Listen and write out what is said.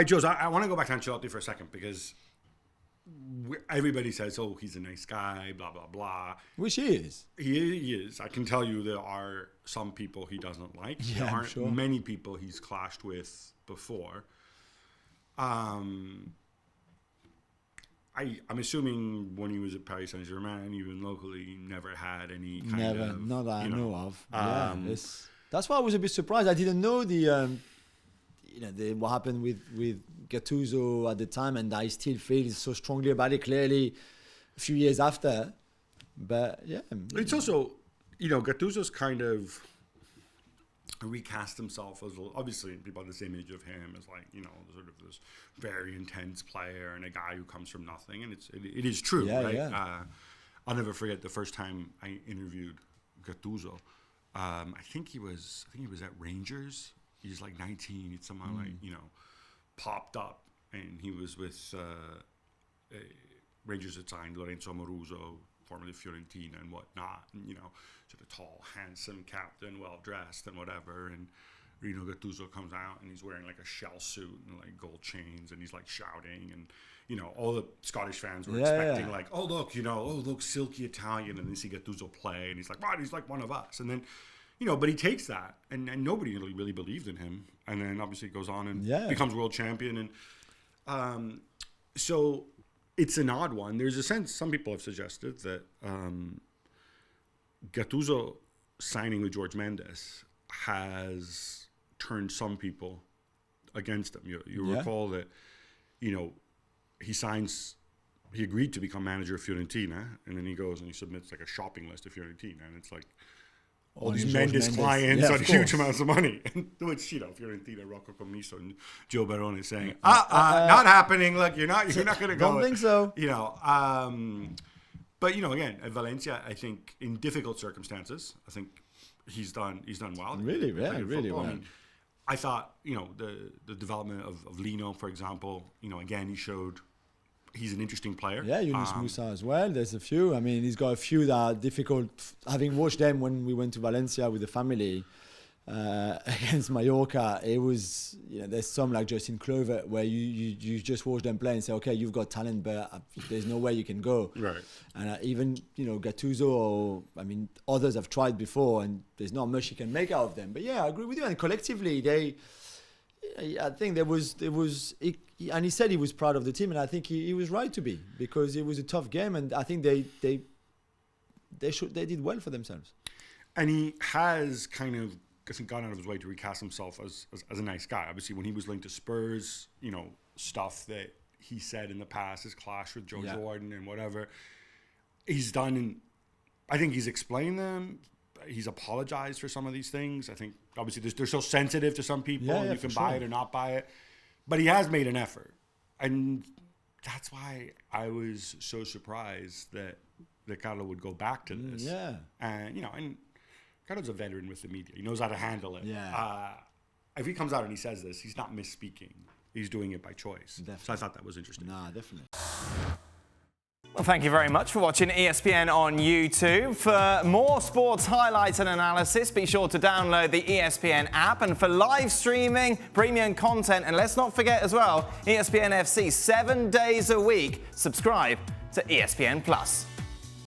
Jules, I want to go back to Ancelotti for a second because everybody says, oh, he's a nice guy, blah, blah, blah. Which he is. He is. I can tell you there are some people he doesn't like. Yeah, there aren't sure. many people he's clashed with before. I'm assuming when he was at Paris Saint-Germain, even locally, he never had any kind of... Not that I know of. That's why I was a bit surprised. I didn't know what happened with Gattuso at the time, and I still feel so strongly about it, clearly, a few years after. But, yeah. It's also, Gattuso's kind of recast himself as, obviously, people have the same age of him as, like, sort of this very intense player and a guy who comes from nothing. And it is true, right? Yeah. I'll never forget the first time I interviewed Gattuso. I think he was at Rangers. He's like 19. He'd somehow popped up, and he was with Rangers had signed Lorenzo Amoruso, formerly Fiorentina and whatnot. And, sort of tall, handsome captain, well dressed and whatever. And Gattuso comes out and he's wearing like a shell suit and like gold chains, and he's like shouting, and all the Scottish fans were expecting like, oh look, silky Italian, and they see Gattuso play, and he's like, right, he's like one of us, and then. But he takes that, and nobody really believed in him. And then obviously goes on and becomes world champion. And so it's an odd one. There's a sense, some people have suggested that Gattuso signing with George Mendes has turned some people against him. You recall that, he agreed to become manager of Fiorentina, and then he goes and he submits like a shopping list of Fiorentina, and it's like, all these Mendes clients on huge amounts of money, which Fiorentina, Rocco Commisso, and Joe Barone saying, not happening. Look, you're not going to go. Don't think so. But again, at Valencia, I think in difficult circumstances, I think he's done well. Really well. I mean, I thought the development of Lino, for example, again he showed. He's an interesting player. Yeah, Yunus Musa as well. There's a few. I mean, he's got a few that are difficult. Having watched them when we went to Valencia with the family against Mallorca, it was, there's some like Justin Kluivert where you just watch them play and say, okay, you've got talent, but there's no way you can go. Right. And even, Gattuso, others have tried before, and there's not much you can make out of them. But yeah, I agree with you. And collectively, I think and he said he was proud of the team, and I think he was right to be, because it was a tough game, and I think they did well for themselves. And he has kind of, I think, gone out of his way to recast himself as a nice guy. Obviously, when he was linked to Spurs, stuff that he said in the past, his clash with Joe Jordan and whatever, he's done. And I think he's explained them. He's apologized for some of these things. I think obviously they're so sensitive to some people, and you can buy it or not buy it. But he has made an effort, and that's why I was so surprised that Carlo would go back to this. Yeah, and and Carlo's a veteran with the media. He knows how to handle it. Yeah. If he comes out and he says this, he's not misspeaking. He's doing it by choice. Definitely. So I thought that was interesting. Nah, definitely. Well, thank you very much for watching ESPN on YouTube. For more sports highlights and analysis, be sure to download the ESPN app. And for live streaming, premium content, and let's not forget as well, ESPN FC 7 days a week. Subscribe to ESPN Plus.